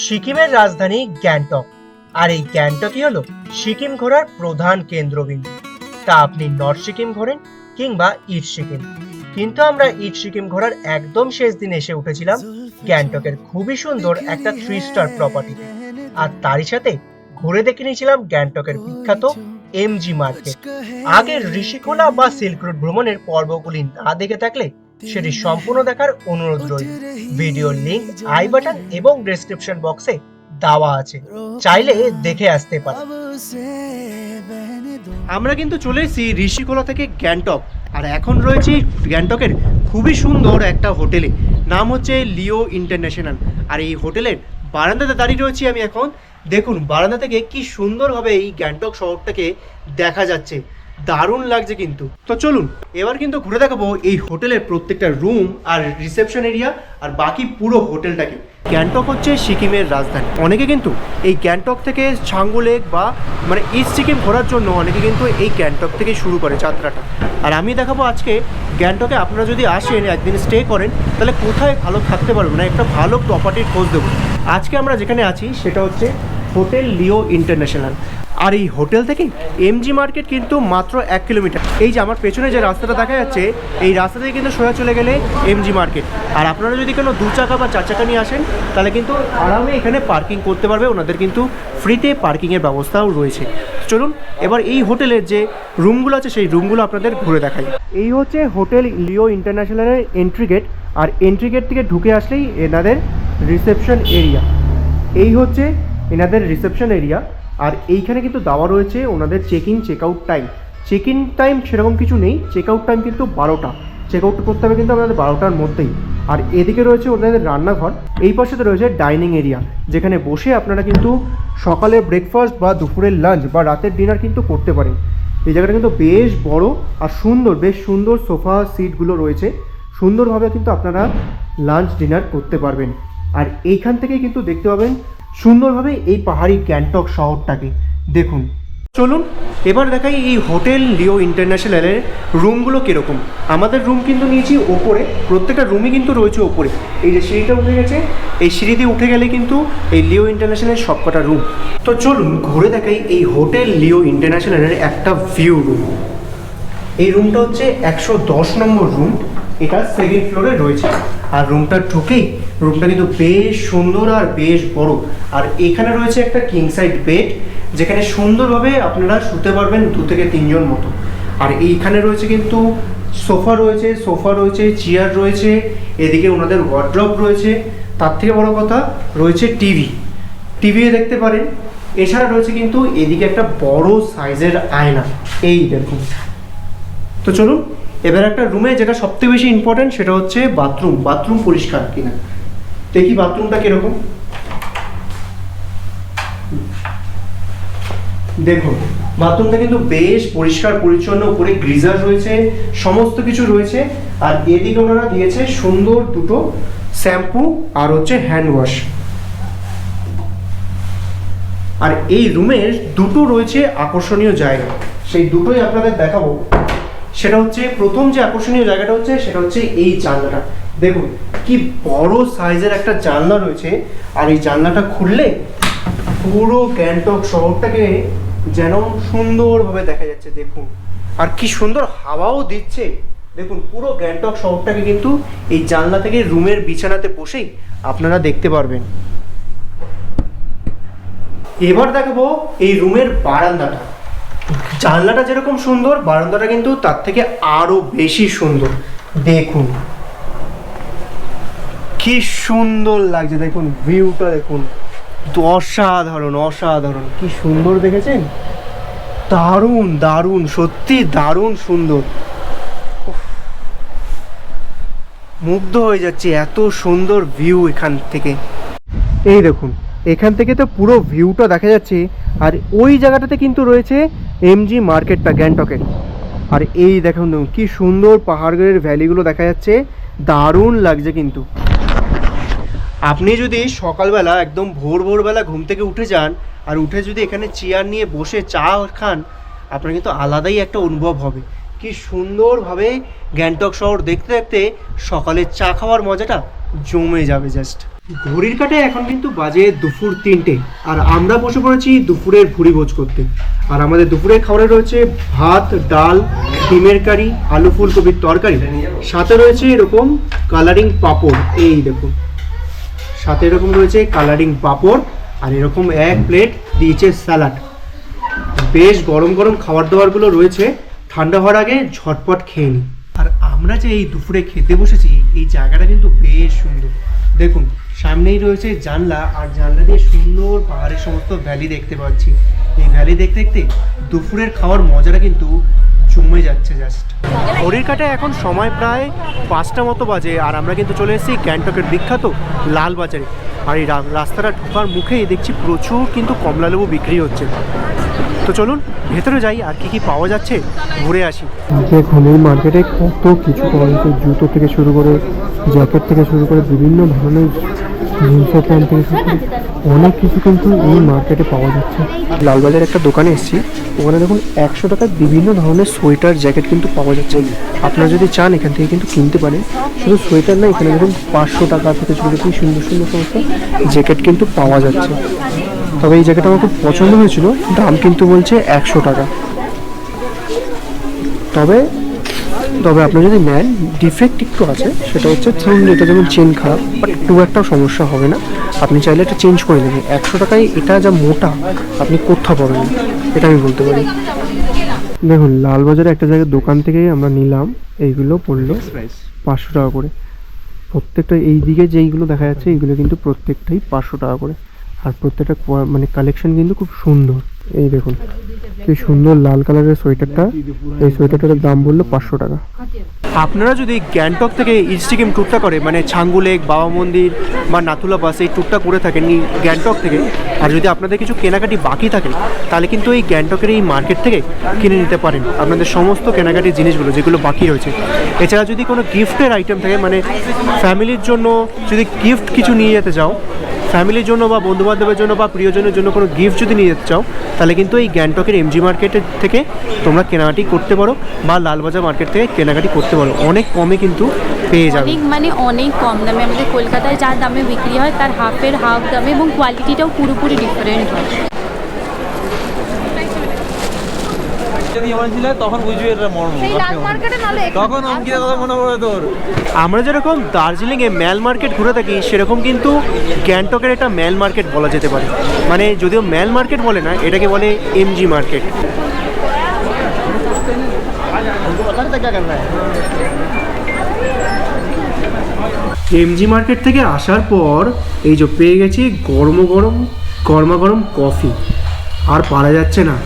সিকিমের রাজধানী গ্যাংটক। আর এই গ্যাংটকই হলো সিকিম ঘোরার প্রধান কেন্দ্রবিন্দু। তা আপনি নর্থ সিকিম ঘোরেন কিংবা ইস্ট সিকিম, কিন্তু আমরা ইস্ট সিকিম ঘোরার একদম শেষ দিন এসে উঠেছিলাম গ্যাংটকের খুবই সুন্দর একটা 3 স্টার প্রপার্টিতে। আর তারই সাথে ঘুরে দেখে নিয়েছিলাম গ্যাংটকের বিখ্যাত এমজি মার্কেট। আগের ঋষিকোলা বা সিল্ক রুট ভ্রমণের পর্বগুলি না দেখে থাকলে সেটি সম্পূর্ণ দেখার অনুরোধ রইল। ভিডিওর লিংক আই বাটন এবং ডেসক্রিপশন বক্সে দেওয়া আছে, চাইলে দেখে আসতে পারেন। আমরা কিন্তু চলে এসেছি ঋষিকোলা থেকে গ্যাংটক, আর এখন রয়েছি গ্যাংটকের খুবই সুন্দর একটা হোটেলে, নাম হচ্ছে লিও ইন্টারন্যাশনাল। আর এই হোটেলের বারান্দাতে দাঁড়িয়ে রয়েছি আমি এখন। দেখুন বারান্দা থেকে কি সুন্দরভাবে এই গ্যাংটক শহরটাকে দেখা যাচ্ছে, দারুণ লাগছে কিন্তু। তো চলুন এবার কিন্তু ঘুরে দেখাবো এই হোটেলের প্রত্যেকটা রুম আর রিসেপশন এরিয়া আর বাকি পুরো হোটেলটাকে। গ্যাংটক হচ্ছে সিকিমের রাজধানী। অনেকে কিন্তু এই গ্যাংটক থেকে ছাঙ্গু লেক বা ইস্ট সিকিম ঘোরার জন্য অনেকে কিন্তু এই গ্যাংটক থেকে শুরু করে যাত্রাটা। আর আমি দেখাবো আজকে গ্যাংটকে আপনারা যদি আসেন একদিন স্টে করেন তাহলে কোথায় ভালো থাকতে পারবেন, একটা ভালো প্রপার্টির খোঁজ দেবো। আজকে আমরা যেখানে আছি সেটা হচ্ছে হোটেল লিও ইন্টারন্যাশনাল। আর এই হোটেল থেকে এমজি মার্কেট কিন্তু মাত্র 1 কিলোমিটার। এই যে আমার পেছনে যে রাস্তাটা দেখা যাচ্ছে এই রাস্তা থেকে কিন্তু সোজা চলে গেলে এমজি মার্কেট। আর আপনারা যদি কোনো 2 চাকা বা 4 চাকা নিয়ে আসেন তাহলে কিন্তু আরামে এখানে পার্কিং করতে পারবে, ওনাদের কিন্তু ফ্রিতে পার্কিংয়ের ব্যবস্থাও রয়েছে। চলুন এবার এই হোটেলের যে রুমগুলো আছে সেই রুমগুলো আপনাদের ঘুরে দেখাই। এই হচ্ছে হোটেল লিও ইন্টারন্যাশনালের এন্ট্রি গেট। আর এন্ট্রি গেট থেকে ঢুকে আসলেই এনাদের রিসেপশন এরিয়া। এই হচ্ছে এনাদের রিসেপশন এরিয়া। আর এইখানে কিন্তু দেওয়া রয়েছে ওনাদের check out time. Check in time সেরকম কিছু নেই, চেক আউট টাইম কিন্তু 12টা। চেক আউট করতে হবে কিন্তু আমাদের 12টার মধ্যেই। আর এদিকে রয়েছে ওনাদের রান্নাঘর, এই পাশেতে রয়েছে ডাইনিং এরিয়া, যেখানে বসে আপনারা কিন্তু সকালের ব্রেকফাস্ট বা দুপুরের লাঞ্চ বা রাতের ডিনার কিন্তু করতে পারেন। এই জায়গাটা কিন্তু বেশ বড় আর সুন্দর, বেশ সুন্দর সোফা সিটগুলো রয়েছে, সুন্দরভাবে কিন্তু আপনারা লাঞ্চ ডিনার করতে পারবেন। আর এইখান থেকেই কিন্তু দেখতে পাবেন সুন্দরভাবে এই পাহাড়ি গ্যাংটক শহরটাকে। দেখুন চলুন এবার দেখাই এই হোটেল লিও ইন্টারন্যাশনালের রুমগুলো কীরকম। আমাদের রুম কিন্তু নিয়েছি ওপরে, প্রত্যেকটা রুমই কিন্তু রয়েছে ওপরে। এই যে সিঁড়িটা উঠে গেছে, এই সিঁড়ি দিয়ে উঠে গেলে কিন্তু এই লিও ইন্টারন্যাশনালের সবকটা রুম। তো চলুন ঘুরে দেখাই এই হোটেল লিও ইন্টারন্যাশনালের একটা ভিউ রুম। এই রুমটা হচ্ছে 110 নম্বর রুম, এটা 2nd ফ্লোরে রয়েছে। আর রুমটা ঢুকেই রুমটা কিন্তু বেশ সুন্দর আর বেশ বড়। আর এখানে রয়েছে একটা কিং সাইড বেড, যেখানে সুন্দরভাবে আপনারা শুতে পারবেন 2 থেকে 3 জন মতো। আর এইখানে রয়েছে কিন্তু সোফা রয়েছে, চেয়ার রয়েছে, এদিকে ওনাদের ওয়ার্ড্রপ রয়েছে। তার থেকে বড় কথা রয়েছে টিভিও দেখতে পারেন। এছাড়া রয়েছে কিন্তু এদিকে একটা বড় সাইজের আয়না, এই দেখুন। তো চলুন এবার একটা রুমে যেটা সবথেকে বেশি ইম্পর্টেন্ট সেটা হচ্ছে বাথরুম পরিষ্কার কিনা। দেখি বাথরুমটা কিরকম। দেখুন বাথরুমটা কিন্তু বেশ পরিষ্কার পরিচ্ছন্ন, উপরে গ্রিজার রয়েছে, সমস্ত কিছু রয়েছে। আর এদিকে ওনারা দিয়েছে সুন্দর 2টো শ্যাম্পু আর হচ্ছে হ্যান্ড ওয়াশ। আর এই রুমের 2টো রয়েছে আকর্ষণীয় জায়গা, সেই দুটোই আপনাদের দেখাবো। সেটা হচ্ছে প্রথম যে আকর্ষণীয় জায়গাটা হচ্ছে সেটা হচ্ছে এই জানলাটা। দেখুন কি বড় সাইজের একটা জানলা রয়েছে। আর এই জানলাটা খুললে পুরো গ্যাংটক শহরটাকে যেন সুন্দরভাবে দেখা যাচ্ছে। দেখুন আর কি সুন্দর হাওয়াও দিচ্ছে। দেখুন পুরো গ্যাংটক শহরটাকে কিন্তু এই জানলা থেকে রুমের বিছানাতে বসেই আপনারা দেখতে পারবেন। এবার দেখাবো এই রুমের বারান্দাটা। জানলাটা যেরকম সুন্দর, বারান্দাটা কিন্তু তার থেকে আরো বেশি সুন্দর। দেখুন কি সুন্দর লাগছে, দেখুন ভিউটা দেখুন, অসাধারণ কি সুন্দর দেখেছেন। দারুণ সত্যি দারুণ সুন্দর। মুগ্ধ হয়ে যাচ্ছে, এত সুন্দর ভিউ এখান থেকে। এই দেখুন এখান থেকে তো পুরো ভিউটা দেখা যাচ্ছে। আর ওই জায়গাটাতে কিন্তু রয়েছে এমজি মার্কেটটা গ্যাংটকের। আর এই দেখুন কি সুন্দর পাহাড়ের ভ্যালিগুলো দেখা যাচ্ছে, দারুণ লাগছে কিন্তু। আপনি যদি সকালবেলা একদম ভোরবেলা ঘুম থেকে উঠে যান আর উঠে যদি এখানে চেয়ার নিয়ে বসে চা খান, আপনার কিন্তু আলাদাই একটা অনুভব হবে। কি সুন্দরভাবে গ্যাংটক শহর দেখতে দেখতে সকালের চা খাওয়ার মজাটা জমে যাবে জাস্ট। ঘড়ির কাঁটায় এখন কিন্তু বাজে দুপুর 3টে, আর আমরা বসে পড়েছি দুপুরের ভুরিভোজ করতে। আর আমাদের দুপুরের খাবারে রয়েছে ভাত, ডাল, ডিমের কারি, আলু ফুলকপির তরকারি, সাথে রয়েছে এরকম কালারিং পাঁপড়। এই দেখুন, সাথে এরকম রয়েছে কালারিং পাঁপড়, আর এরকম এক প্লেট দিয়েছে স্যালাড। বেশ গরম গরম খাবার দাবারগুলো রয়েছে, ঠান্ডা হওয়ার আগে ঝটপট খেয়ে নিই। আর আমরা যে এই দুপুরে খেতে বসেছি, এই জায়গাটা কিন্তু বেশ সুন্দর। দেখুন, সামনেই রয়েছে জানলা, আর জানলা দিয়ে সুন্দর পাহাড়ের সমস্ত ভ্যালি দেখতে পাচ্ছি। এই ভ্যালি দেখতে দেখতে দুপুরের খাওয়ার মজাটা কিন্তু জমে যাচ্ছে জাস্ট। ঘড়ির কাঁটায় এখন সময় প্রায় 5টা মতো বাজে, আর আমরা কিন্তু চলে এসেছি গ্যাংটকের বিখ্যাত লালবাজারে। আর এই রাস্তাটা ঢোকার মুখেই দেখছি প্রচুর কিন্তু কমলালেবু বিক্রি হচ্ছে। তো চলুন ভেতরে যাই, আর কি কি পাওয়া যাচ্ছে ঘুরে আসি। দেখুন, এই মার্কেটে কত কিছু পাওয়া যাচ্ছে, জুতো থেকে শুরু করে জ্যাকেট থেকে শুরু করে বিভিন্ন ধরনের জিন্সের প্যান্ট থেকে শুরু করে অনেক কিছু কিন্তু এই মার্কেটে পাওয়া যাচ্ছে। লালবাজারে একটা দোকানে এসেছি, ওখানে দেখুন 100 টাকার বিভিন্ন ধরনের সোয়েটার জ্যাকেট কিন্তু পাওয়া যাচ্ছে। আপনারা যদি চান এখান থেকে কিন্তু কিনতে পারেন। শুধু সোয়েটার না, এখানে দেখুন 500 টাকা থেকে শুরু করে সুন্দর সুন্দর সমস্ত জ্যাকেট কিন্তু পাওয়া যাচ্ছে। তবে এই জ্যাকেট আমার খুব পছন্দ হয়েছিল, দাম কিন্তু বলছে 100 টাকা। তবে আপনি যদি নেন, ডিফেক্ট একটু আছে, সেটা হচ্ছে ধরুন এটা যেমন চেন খারাপ, বাট খুব একটা সমস্যা হবে না, আপনি চাইলে এটা চেঞ্জ করে নেবেন। 100 টাকায় এটা যা মোটা আপনি কোথাও পাবেন না, এটা আমি বলতে পারি। দেখুন, লালবাজারে একটা জায়গায় দোকান থেকেই আমরা নিলাম, এইগুলো পড়লো 500 টাকা করে প্রত্যেকটা। এই দিকে যেইগুলো দেখা যাচ্ছে এইগুলো কিন্তু প্রত্যেকটাই 500 টাকা করে, আর প্রত্যেকটা মানে কালেকশন কিন্তু খুব সুন্দর। এই দেখুন কি সুন্দর লাল কালারের সোয়েটারটা, এই সোয়েটারটার দাম বললো 500 টাকা। আপনারা যদি গ্যাংটক থেকে ইস্ট সিকিম ট্যুরটা করে, মানে ছাঙ্গু লেক, বাবা মন্দির বা নাথুলা পাস, এই ট্যুরটা করে থাকেন গ্যাংটক থেকে, আর যদি আপনাদের কিছু কেনাকাটি বাকি থাকে, তাহলে কিন্তু এই গ্যাংটকের এই মার্কেট থেকে কিনে নিতে পারেন আপনাদের সমস্ত কেনাকাটির জিনিসগুলো যেগুলো বাকি রয়েছে। এছাড়া যদি কোনো গিফটের আইটেম থাকে, মানে ফ্যামিলির জন্য যদি গিফট কিছু নিয়ে যেতে চাও, ফ্যামিলির জন্য বা বন্ধুবান্ধবের জন্য বা প্রিয়জনের জন্য কোনো গিফট যদি নিয়ে যেতে চাও, তাহলে কিন্তু এই গ্যাংটকের এমজি মার্কেটের থেকে তোমরা কেনাকাটি করতে পারো, বা লালবাজার মার্কেট থেকে কেনাকাটি করতে পারো। অনেক কমে কিন্তু পেয়ে যাবে, মানে অনেক কম দামে। আমাদের কলকাতায় যা দামে বিক্রি হয় তার হাফের হাফ দামে, এবং কোয়ালিটিটাও পুরোপুরি ডিফারেন্ট হয়। তখন বুঝবি এটা মর্ম, তখন অঙ্কিতের কথা মনে পড়ে তোর। আমরা যেরকম দার্জিলিংয়ে ম্যাল মার্কেট ঘুরে থাকি, সেরকম কিন্তু গ্যাংটকের এটা ম্যাল মার্কেট বলা যেতে পারে। মানে যদিও ম্যাল মার্কেট বলে না, এটাকে বলে এমজি মার্কেট। এমজি মার্কেট থেকে আসার পর এই যে পেয়ে গেছি গরমা গরম কফি। আর পারা যাচ্ছে না,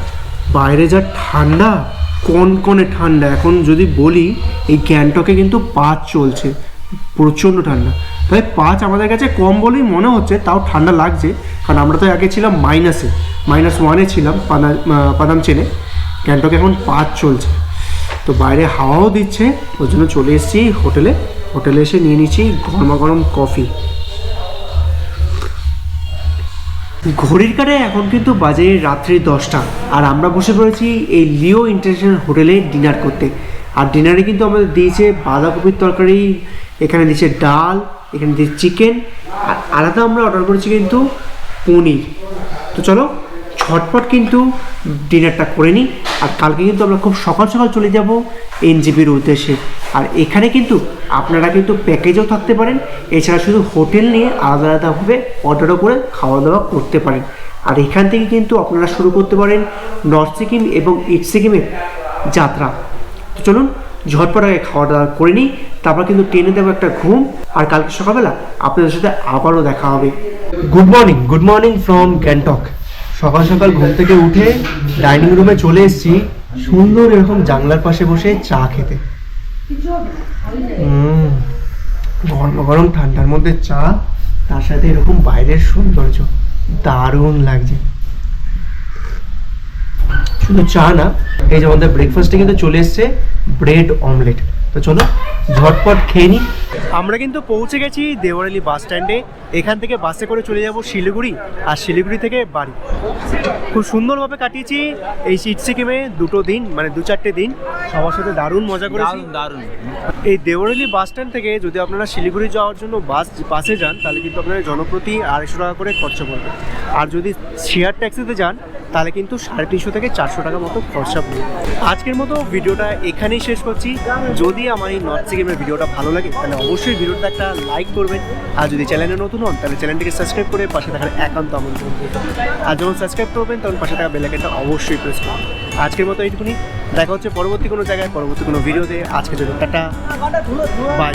বাইরে যা ঠান্ডা, কনকনে ঠান্ডা। এখন যদি বলি, এই গ্যাংটকে কিন্তু 5 চলছে, প্রচণ্ড ঠান্ডা। তাই 5 আমাদের কাছে কম বলেই মনে হচ্ছে, তাও ঠান্ডা লাগছে। কারণ আমরা তো আগে ছিলাম -1-এ ছিলাম পাদাম চেনে। গ্যাংটকে এখন 5 চলছে, তো বাইরে হাওয়াও দিচ্ছে। ওই জন্য চলে এসেছি হোটেলে এসে নিয়ে নিচ্ছি গরমা গরম কফি। ঘড়ির কাঁটায় এখন কিন্তু বাজে রাত্রি 10টা, আর আমরা বসে পড়েছি এই লিও ইন্টারন্যাশনাল হোটেলে ডিনার করতে। আর ডিনারে কিন্তু আমাদের দিয়েছে বাঁধাকপির তরকারি, এখানে দিয়েছে ডাল, এখানে দিয়েছে চিকেন, আর আলাদা আমরা অর্ডার করেছি কিন্তু পনির। তো চলো ঝটপট কিন্তু ডিনারটা করে নিই। আর কালকে কিন্তু আমরা খুব সকাল সকাল চলে যাব এনজেপির উদ্দেশ্যে। আর এখানে কিন্তু আপনারা কিন্তু প্যাকেজও থাকতে পারেন, এছাড়া শুধু হোটেল নিয়ে আলাদা আলাদাভাবে অর্ডারও করে খাওয়া দাওয়া করতে পারেন। আর এখান থেকে কিন্তু আপনারা শুরু করতে পারেন নর্থ সিকিম এবং ইস্ট সিকিমের যাত্রা। তো চলুন ঝটপট আগে খাওয়া দাওয়া করে নিই, তারপর কিন্তু ট্রেনে দেবো একটা ঘুম। আর কালকে সকালবেলা আপনাদের সাথে আবারও দেখা হবে। Good morning from Gangtok. সকাল সকাল ঘুম থেকে উঠে ডাইনিং রুমে চলে এসেছি, সুন্দর এরকম জানলার পাশে বসে চা খেতে। গরম ঠান্ডার মধ্যে চা, তার সাথে এরকম বাইরের সৌন্দর্য, দারুণ লাগছে। শুধু চা না, এই যে আমাদের ব্রেকফাস্টে কিন্তু চলে এসছে ব্রেড অমলেট। তো চলো ঝটপট খেয়ে নিই। আমরা কিন্তু পৌঁছে গেছি দেওয়ারালি বাস স্ট্যান্ডে। এখান থেকে বাসে করে চলে যাব শিলিগুড়ি, আর শিলিগুড়ি থেকে বাড়ি। খুব সুন্দরভাবে কাটিয়েছি এই সিকিমে 2 দিন, মানে 2-4টে দিন সবার সাথে দারুণ মজা করেছি। দারুণ। এই দেওয়ারালি বাস স্ট্যান্ড থেকে যদি আপনারা শিলিগুড়ি যাওয়ার জন্য বাসে যান তাহলে কিন্তু আপনারা জনপ্রতি 250 টাকা করে খরচা পড়বে, আর যদি শেয়ার ট্যাক্সিতে যান তাহলে কিন্তু 350 থেকে 400 টাকা মতো খরচা পড়বে। আজকের মতো ভিডিওটা এখানেই শেষ করছি। যদি আমার এই নর্থ সিকিমের ভিডিওটা ভালো লাগে তাহলে অবশ্যই ভিডিওটা একটা লাইক করবেন, আর যদি চ্যানেলে নতুন হন তাহলে চ্যানেলটিকে সাবস্ক্রাইব করে পাশে থাকার একান্ত আমন্ত্রণ করবেন। আর যখন সাবস্ক্রাইব করবেন তখন পাশে থাকা বেল আইকনটা অবশ্যই প্রেস করবেন। আজকের মতো এইটুকুনি, দেখা হচ্ছে পরবর্তী কোনো জায়গায় পরবর্তী কোনো ভিডিওতে। আজকের জন্য টাটা, বাই।